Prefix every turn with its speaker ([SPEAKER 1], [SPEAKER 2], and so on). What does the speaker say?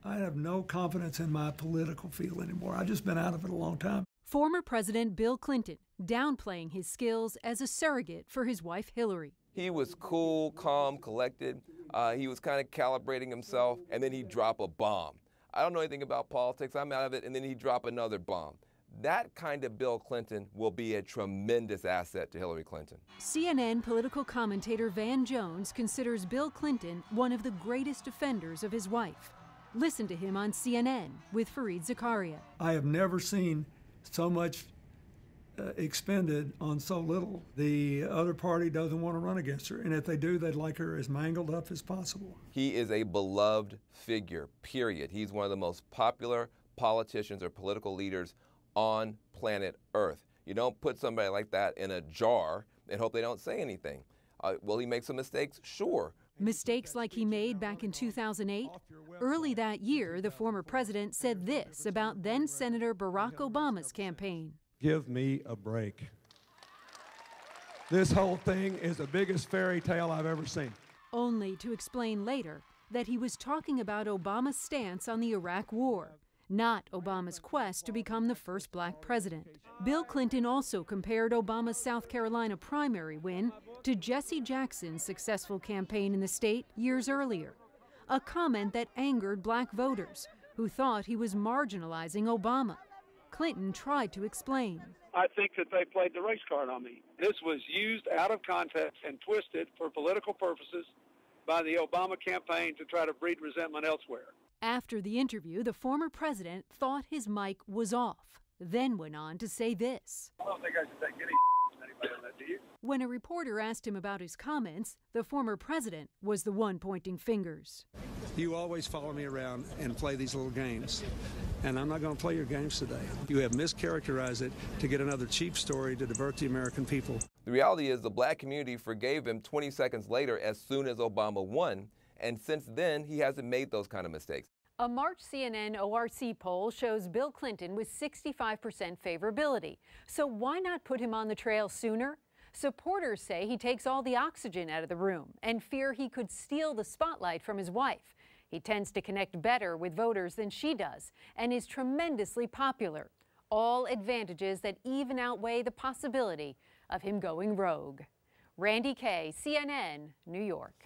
[SPEAKER 1] I have no confidence in my political field anymore. I've just been out of it a long time.
[SPEAKER 2] Former President Bill Clinton downplaying his skills as a surrogate for his wife Hillary.
[SPEAKER 3] He was cool, calm, collected. He was kind of calibrating himself, and then he'd drop a bomb. I don't know anything about politics. I'm out of it, and then he'd drop another bomb. That kind of Bill Clinton will be a tremendous asset to Hillary Clinton.
[SPEAKER 2] CNN political commentator Van Jones considers Bill Clinton one of the greatest defenders of his wife. Listen to him on CNN with Fareed Zakaria.
[SPEAKER 1] I have never seen so much expended on so little. The other party doesn't want to run against her, and if they do, they'd like her as mangled up as possible.
[SPEAKER 3] He is a beloved figure, period. He's one of the most popular politicians or political leaders on planet Earth. You don't put somebody like that in a jar and hope they don't say anything. Will he make some mistakes? Sure.
[SPEAKER 2] Mistakes like he made back in 2008? Early that year, the former president said this about then-Senator Barack Obama's campaign.
[SPEAKER 4] Give me a break. This whole thing is the biggest fairy tale I've ever seen.
[SPEAKER 2] Only to explain later that he was talking about Obama's stance on the Iraq War, not Obama's quest to become the first black president. Bill Clinton also compared Obama's South Carolina primary win to Jesse Jackson's successful campaign in the state years earlier, a comment that angered black voters who thought he was marginalizing Obama. Clinton tried to explain.
[SPEAKER 5] I think that they played the race card on me. This was used out of context and twisted for political purposes by the Obama campaign to try to breed resentment elsewhere.
[SPEAKER 2] After the interview, the former president thought his mic was off, then went on to say this.
[SPEAKER 5] I don't think I should take any from anybody on that, do you?
[SPEAKER 2] When a reporter asked him about his comments, the former president was the one pointing fingers.
[SPEAKER 1] You always follow me around and play these little games, and I'm not going to play your games today. You have mischaracterized it to get another cheap story to divert the American people.
[SPEAKER 3] The reality is the black community forgave him 20 seconds later as soon as Obama won, and since then he hasn't made those kind of mistakes.
[SPEAKER 2] A March CNN ORC poll shows Bill Clinton with 65% favorability. So why not put him on the trail sooner? Supporters say he takes all the oxygen out of the room and fear he could steal the spotlight from his wife. He tends to connect better with voters than she does and is tremendously popular. All advantages that even outweigh the possibility of him going rogue. Randy Kay, CNN, New York.